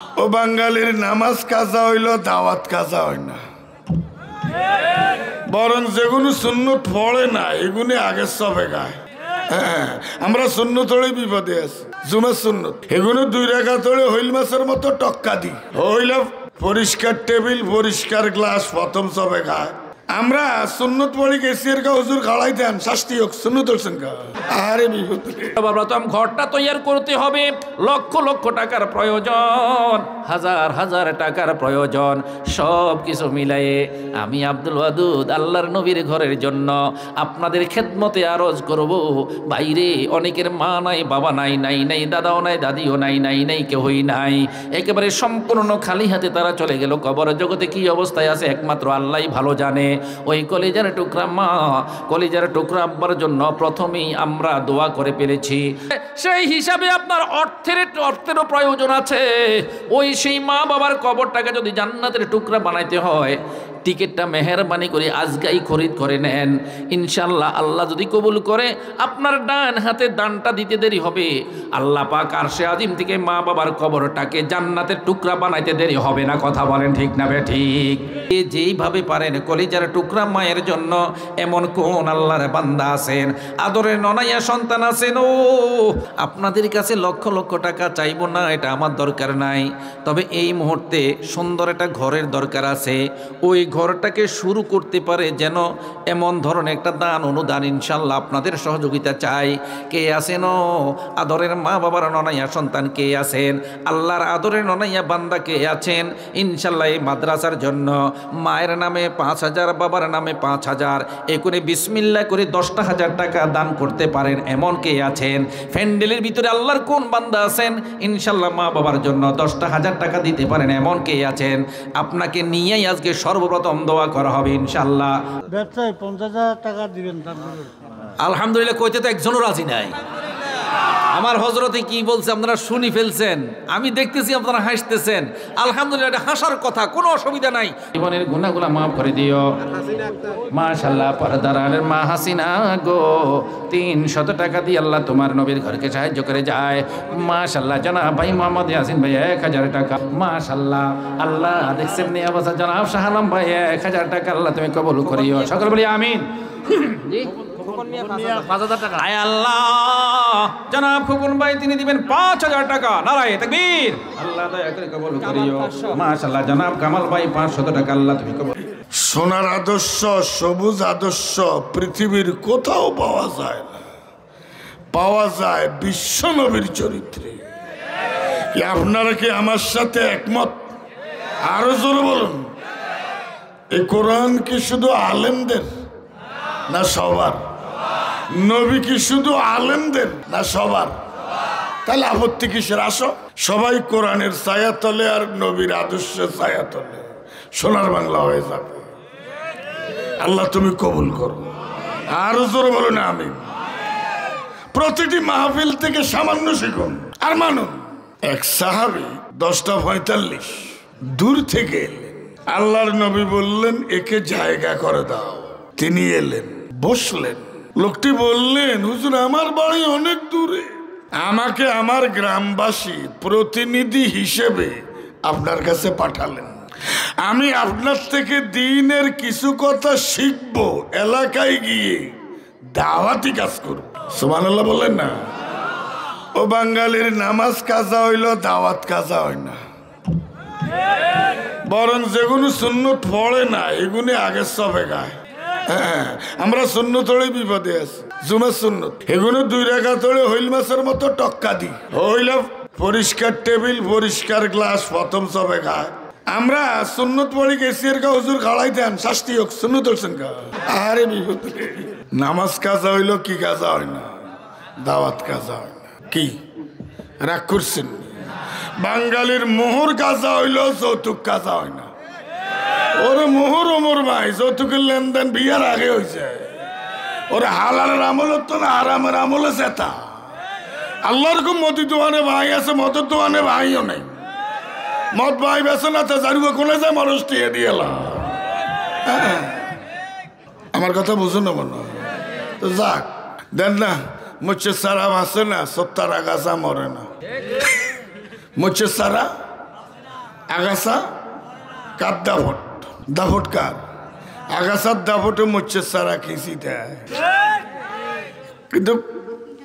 ও বাঙালির নামাজ কাজা হইল, দাওয়াত কাজা হয় না। বরং যেগুলো সুন্নত পড়ে না এগুলি আগে সবে গায়। হ্যাঁ, আমরা সুন্নত হলে বিপদে আছি। জুমার সুন্নত এগুলো 2 রাকাত হলে হইল মাছের মতো টক্কা দি হইল। পরিষ্কার টেবিল, পরিষ্কার গ্লাস প্রথম সবে গায়। আমরা সুন্নত পড়ি গেছি এর হুজুর খাড়াই দেন, শাস্তি হোক। সুন্নত হচ্ছেন কা আরে বিপদ। প্রথম ঘরটা তৈরি করতে হবে, লক্ষ লক্ষ টাকার প্রয়োজন, হাজার হাজার টাকার প্রয়োজন। সব কিছু মিলাইয়ে আমি আব্দুল ওয়াদুদ আল্লাহর নবীর ঘরের জন্য আপনাদের খেদমতে আরজ করব। বাইরে অনেকের মা নাই, বাবা নাই, নাই নাই দাদাও নাই, দাদিও নাই, নাই নাই কেউই নাই। একেবারে সম্পূর্ণ খালি হাতে তারা চলে গেল। কবর জগতে কি অবস্থায় আছে একমাত্র আল্লাহই ভালো জানে। ওই কলিজার টুকরা মা, কলিজার টুকরা আব্বার জন্য প্রথমেই আমরা দোয়া করে পেরেছি। সেই হিসাবে আপনার অর্থেরও প্রয়োজন আছে। ওই সেই মা বাবার কবরটাকে যদি জান্নাতের টুকরা বানাইতে হয়, টিকিটটা মেহেরবানি করে আজকেই খরিদ করে নেন। ইনশাল্লাহ আল্লাহ যদি কবুল করে আপনার ডান হাতে দানটা দিতে দেরি হবে। আল্লাহ পাক আরশে আজিম থেকে মা বাবার কবরটাকে জান্নাতের টুকরা বানাইতে দেরি হবে না। কথা বলেন ঠিক না বে ঠিক? যেইভাবে পারেন কলিজার টুকরা মায়ের জন্য এমন কোন আল্লাহর বান্দা আছেন, আদরের ননাইয়া সন্তান আছেন, ও আপনাদের কাছে লক্ষ লক্ষ টাকা চাইব না, এটা আমার দরকার নাই। তবে এই মুহূর্তে সুন্দর একটা ঘরের দরকার আছে। ওই ঘরটাকে শুরু করতে পারে যেন এমন ধরনের একটা দান অনুদান ইনশাল্লাহ আপনাদের সহযোগিতা চাই। কে আছেন ও আদরের মা বাবার ননাইয়া সন্তান? কে আছেন আল্লাহর আদরের ননাইয়া বান্দা? কে আছেন ইনশাল্লাহ এই মাদ্রাসার জন্য মায়ের নামে 5,000, বাবার নামে 5,000, এ করে বিসমিল্লাহ করে 10,000 টাকা দান করতে পারেন এমন কে আছেন? ফ্যান্ডেলের ভিতরে আল্লাহর কোন বান্দা আছেন ইনশাল্লাহ মা বাবার জন্য 10,000 টাকা দিতে পারেন এমন কে আছেন? আপনাকে নিয়েই আজকে সর্বপ্রথম দোয়া করা হবে ইনশাল্লাহ। ব্যবসায় 50,000 টাকা দিবেন। আলহামদুলিল্লাহ কইতে তো একজনও রাজি নাই। আমার হজরতে কি বলছে আপনারা শুনি ফেলছেন, আমি দেখতেছি আপনারা হাসতেছেন। আলহামদুলিল্লাহ, এটা হাসার কথা, কোনো অসুবিধা নাই। জীবনের গুনাহগুলো মাফ করে দিও। মাশাআল্লাহ, পর্দারের মা হাসিনা গো 300 টাকা দিয়ে আল্লাহ তোমার নবীর ঘরকে সাহায্য করে যায়। মাশাআল্লাহ, জনাব ভাই মোহাম্মদ ইয়াসিন ভাই 1000 টাকা। মাশাআল্লাহ, আল্লাহ দেখছেন নি অবস্থা। জনাব শাহ আলম ভাই 1000 টাকা আল্লাহ তুমি কবুল করিও। সকল বলি আমিন। জি, আয় আল্লাহ, জনাব খোকন ভাই তিনি দিবেন 5,000 টাকা। নারায়ে তাকবীর। আল্লাহ দয়া করে কবুল করিও। মাশাআল্লাহ, জনাব কামাল ভাই 500 টাকা আল্লাহ তুমি কবুল। সোনার আদর্শ, সবুজ আদর্শ পৃথিবীর কোথাও পাওয়া যায় না। পাওয়া যায় বিশ্ব নবীর চরিত্রে। কি আপনারা কি আমার সাথে একমত? আরো জোরে বলুন। এই কোরআন কি শুধু আলেমদের না সবার? নবী কি শুধু আলেমদের না সবার? তাহলে আপত্তি কিসের? আসো সবাই কোরআনের ছায়া তলে আর নবীর আদর্শের ছায়া তলে সোনার বাংলা হয়ে যাবে। আল্লাহ তুমি কবুল করো। আরো জোরে বলো না আমি। প্রতিটি মাহফিল থেকে সামান্য শিখুন আর মানুন। এক সাহাবী 10:45 দূর থেকে এলেন। আল্লাহর নবী বললেন একে জায়গা করে দাও। তিনি এলেন, বসলেন। লোকটি বললেন হুজুর আমার বাড়ি অনেক দূরে, আমাকে আমার গ্রামবাসী প্রতিনিধি হিসেবে আপনার কাছে পাঠালেন। আমি আপনার থেকে দ্বীনের কিছু কথা শিখব, এলাকায় গিয়ে দাওয়াতি কাজ করব। সুবহানাল্লাহ বলেন না। ও বাঙালির নামাজ কাজা হইল, দাওয়াত কাজা হয় না। বরং যেগুলো সুন্নত পড়ে না এগুলি আগে সবে গায়। হ্যাঁ, আমরা সুন্নত হলে বিপদে আছি। জুমার সুন্নত এগুলো 2 রাকাত হলে হইল মাছের মতো টক্কা দি হইল। পরিষ্কার টেবিল, পরিষ্কার গ্লাস প্রথম সবে গায়। আমরা সুন্নত পড়ি গেছি এর হুজুর খাড়াই দেন, শাস্তি হোক। সুন্নত হচ্ছেন কা আরে বিপদ। নামাজ কাজা হইল, কি কাজা হয় না? দাওয়াত কাজা হয় না। কি রাগ করছেন? বাঙালির মোহর কাজা হইল, যৌতুক কাজা হয় না। ওরে মোহর ওমর ভাই, যৌতুকের লেনদেন বিয়ার আগে হয়েছে। ওরে হালালের আমল হতো না, আরামের আমল আছে। তা আল্লাহর খুব মদের দোকানে ভাই আছে, মদের দোকানে ভাইও নেই। মদ ভাই বেছে না, জারুয়া কোনে যায় মানুষ টিয়ে দিয়ে। আমার কথা বুঝুন না মনে তো যাক দেন না। মুচ্ছে সারা ভাসে না, 70 আগাছা মরে না। মুচ্ছে সারা আগাছা কার দাফট? দাফট কার? আগাছার দাফটে মোচ্ছে সারা খিঁচি দেয়। কিন্তু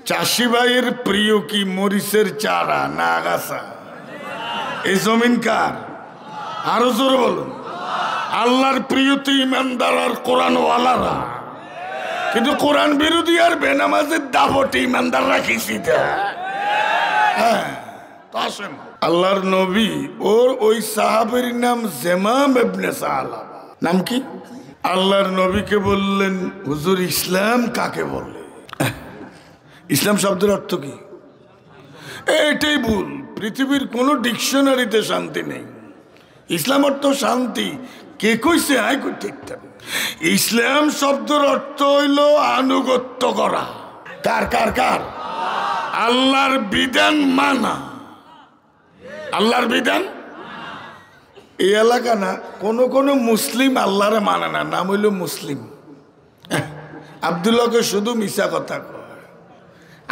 চাষি ভাইয়ের প্রিয় কি মরিচের চারা না আগাছা? এই জমিন কার? আরো জোরে বলুন। আল্লাহর প্রিয় তো ইমানদার আর কোরআনওয়ালারা, কিন্তু কোরআন বিরোধী আর বেনামাজের দাফটে ইমানদাররা খিঁচি দেয়। হ্যাঁ, তো আসেন আল্লাহর নবী ওর ওই সাহাবের নাম জেমাম ইবনে সালাবা। নাম কি? আল্লাহর নবীকে বললেন, হুজুর ইসলাম কাকে বলে? ইসলাম শব্দের অর্থ কি? এটাই ভুল। পৃথিবীর কোনো ডিকশনারিতে শান্তি নেই। ইসলাম অর্থ শান্তি। কে কইছে? আয় করতে। ইসলাম শব্দের অর্থ হইল আনুগত্য করা। কার কার কার? আল্লাহর বিধান মানা। আল্লাহর বিধান। এই এলাকা না কোন মুসলিম আল্লাহরে মানে না, নাম হইল মুসলিম। আব্দুল্লাহকে শুধু মিশা কথা কয়।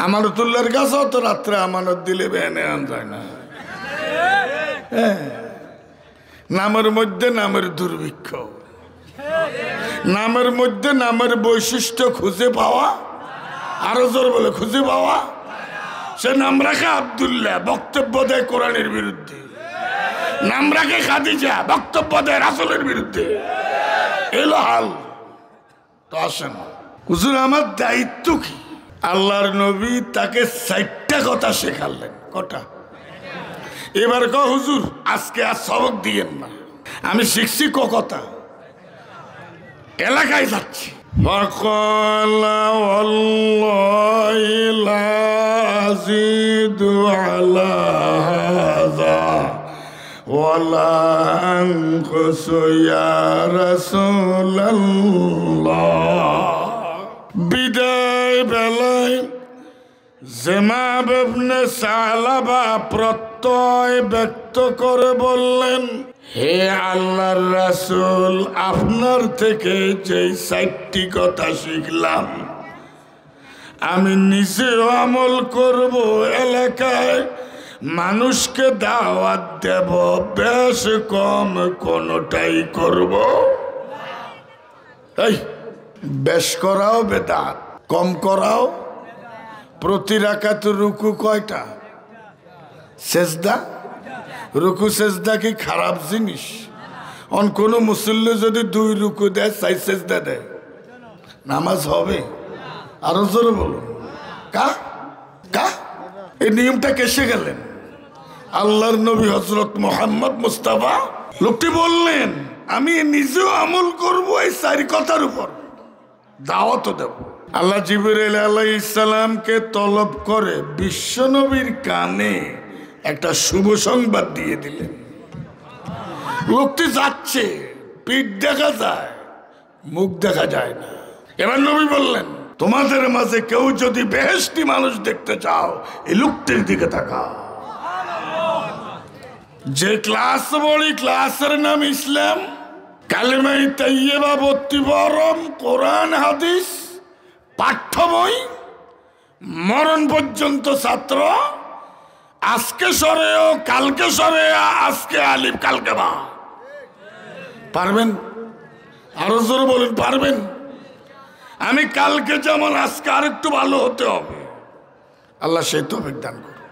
আমানতুল্লাহর কাছেও তো রাত্রে আমানত দিলে বেনে আন যায় না। নামের মধ্যে নামের দুর্ভিক্ষ, নামের মধ্যে নামের বৈশিষ্ট্য খুঁজে পাওয়া, আরো জোর বলে খুঁজে পাওয়া। সে নাম রাখে আব্দুল্লাহ, বক্তব্য দেয় কোরআনের বিরুদ্ধে। নাম রাখে খাদিজা, বক্তব্য দেয় রাসূলের বিরুদ্ধে। এলো হাল। তো আসেন হুজুর আমার দায়িত্ব কি? আল্লাহর নবী তাকে 4টা কথা শেখালেন। কটা? এবার ক হুজুর আজকে আর সবক দিয়েন না, আমি শিখছি কথা, এলাকায় যাচ্ছি। فقال والله لا أزيد على هذا ولا أنقص يا رسول الله। বিদায় বেলায় জেমাম ইবনে সালাবা প্রত্যয় ব্যক্ত করে বললেন, হে আল্লাহর রাসূল, আপনার থেকে যে 4টি কথা শিখলাম আমি নিজেও আমল করব, এলাকায় মানুষকে দাওয়াত দেব, বেশ কম কোনটাই করব। এই বেশ করাও বেদাত, কম করাও। প্রতি রাকাত রুকু কয়টা? সেজদা। রুকু সেজদা কি খারাপ জিনিস? অন কোনো মুসল্লি যদি 2 রুকু দেয় 4 সেজদা দেয়, নামাজ হবে? আরো জোরে বলুন। কা কা এই নিয়মটা কেসে গেলেন? আল্লাহর নবী হযরত মুহাম্মদ মুস্তাফা। লোকটি বললেন আমি নিজেও আমল করব এই 4 কথার উপর, দাওয়াতও দেব। আল্লাহ জিবরাইল আলাইহিস সালামকে তলব করে বিশ্বনবীর কানে একটা শুভ সংবাদ দিয়ে দিলেন। লোকটি যাচ্ছে, পিঠ দেখা যায়, মুখ দেখা যায় না। এবার নবী বললেন, তোমাদের মাঝে কেউ যদি বেহেশতি মানুষ দেখতে চাও এই লোকটির দিকে তাকাও। যে ক্লাস বলি, ক্লাসের নাম ইসলাম, কালেমায়ে তাইয়্যিবা 32 বরম, কোরআন হাদিস পাঠ্য বই, মরণ পর্যন্ত ছাত্র। আজকে সরেও কালকে সরে, আজকে আলিফ কালকে বা। পারবেন? আরো জোরে বলুন, পারবেন? আমি কালকে যেমন আজকে আরেকটু ভালো হতে হবে। আল্লাহ সেই তৌফিক দান করুন।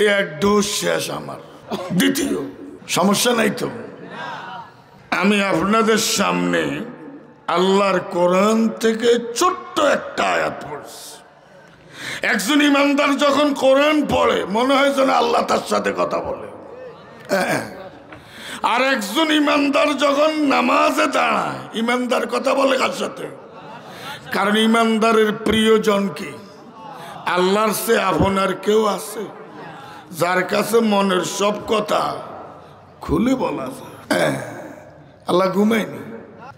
এই 1 ডোজ শেষ আমার। দ্বিতীয় সমস্যা নাই তো? আমি আপনাদের সামনে আল্লাহর কোরআন থেকে ছোট্ট একটা আয়াত পড়ছি। একজন ইমানদার যখন কোরআন পড়ে মনে হয় যেন আল্লাহ তার সাথে কথা বলে। আর একজন ইমানদার যখন নামাজে দাঁড়ায়, ইমানদার কথা বলে কার সাথে? কারণ ইমানদারের প্রিয়জন কি? আল্লাহর সে আপনার কেউ আছে যার কাছে মনের সব কথা খুলে বলা যায়? আল্লাহ ঘুমায়নি।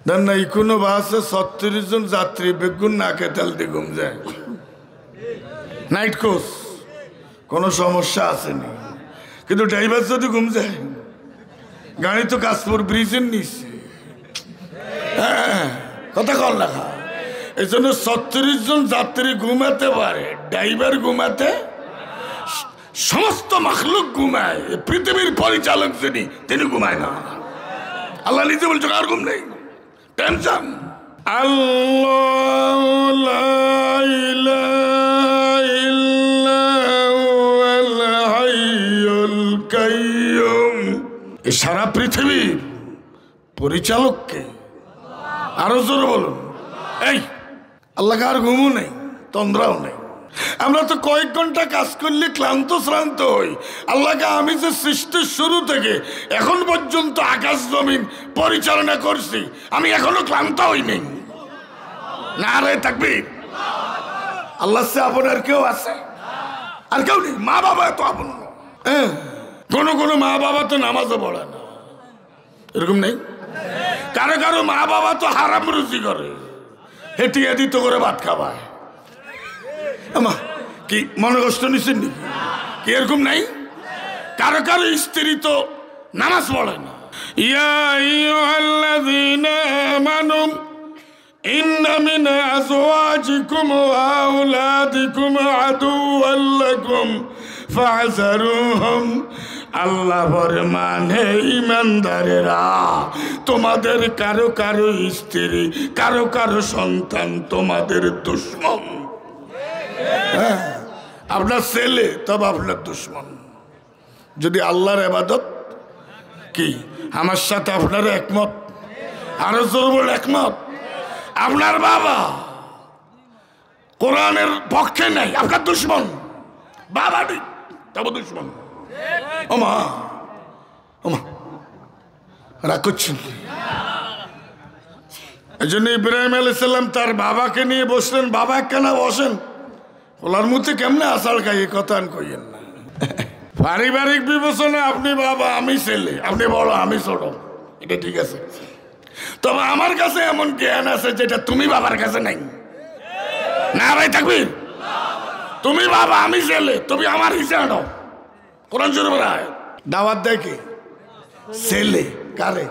দেন না ইকোনো বাসে 36 জন যাত্রী বেগুন না খেয়ে তেল দিয়ে ঘুম যায়। নাইট কোচ, কোনো সমস্যা আসেনি, কিন্তু ড্রাইভার যদি ঘুম যায়, গাড়ি তো কাশপুর ব্রিজের নিচে। কথা কল লেখা। এই জন্য 36 জন যাত্রী ঘুমাতে পারে, ড্রাইভার ঘুমাতে সমস্ত মাখলুক ঘুমায়, পৃথিবীর পরিচালক যিনি তিনি ঘুমায় না। আল্লাহ নিজে বলছে আর ঘুম নেই, টেনশন। আল্লাহ লা ইলাহা ইল্লা হুয়াল হাইয়ুল কাইয়্যুম। এই সারা পৃথিবীর পরিচালককে আরো জোরে বলুন। এই আল্লাহকে আর ঘুমও নেই, তন্দ্রাও নেই। আমরা তো কয়েক ঘন্টা কাজ করলে ক্লান্ত শ্রান্ত হই। আল্লাহকে আমি যে সৃষ্টির শুরু থেকে এখন পর্যন্ত আকাশ জমিন পরিচালনা করছি, আমি এখনো ক্লান্ত হইনি। না রে তাকবীর। আল্লাহ সে আপন আর কেউ আছে? আর কেউ নেই। মা বাবা তো আপন। কোনো মা বাবা তো নামাজও পড়ে না, এরকম নেই? কারো কারো মা বাবা তো হারাম রুজি করে, হেঁটে হেঁটি করে ভাত খাওয়ায়। আমা কি মনে কষ্ট নিচ্ছেন নাকি? কি এরকম নাই? কারো কারো স্ত্রী তো নামাজ পড়ে না। ইয়া আইয়ুহাল্লাযীনা আমানু ইন্না মিন আযওয়াজিকুম ওয়া আওলাদিকুম আদুওয়াল লাকুম ফাহযারুহুম। আল্লাহ ফরমান, হে ঈমানদারেরা, তোমাদের কারো কারো স্ত্রী, কারো কারো সন্তান তোমাদের দুশমন। আপনার ছেলে তবে আপনার দুশমন। যদি আল্লাহর ইবাদত কি আমার সাথে আপনার একমত? আরো জোর বলে একমত। আপনার বাবা কোরআনের পক্ষে নাই, আপনার দুশমন। বাবা নেই তবে দুশমন। ওমা ওমা রাগ করছেন। এই জন্য ইব্রাহিম আলাইহিস সালাম তার বাবাকে নিয়ে বসলেন। বাবা কেন বসেন? ওলার মুখে কেমনে আষাঢ় খাই, কথা কইেন না। পারিবারিক বিবেচনা আপনি বাবা, আমি ছেলে, আপনি বড়, আমি ছোট, এটা ঠিক আছে। তবে আমার কাছে এমন জ্ঞান আছে যেটা তুমি বাবার কাছে নাই। না ভাই তাকবীর। তুমি বাবা, আমি ছেলে, তুমি আমার হিসাব নাও। কোরআন শরীফ দাওয়াত দেয় কে? ছেলে। কারে?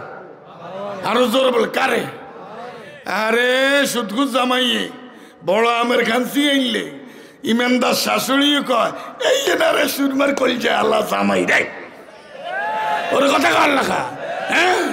আরো জোরে বলে কারে? আরে সুদকুজ জামাইয়ে বড় আমের খানসি আইলে ইমানদার শাশুড়িও কয়, এই এনারে সুরমার কলজা আল্লাহ জামাই রে, ওর কথা কর লেখা। হ্যাঁ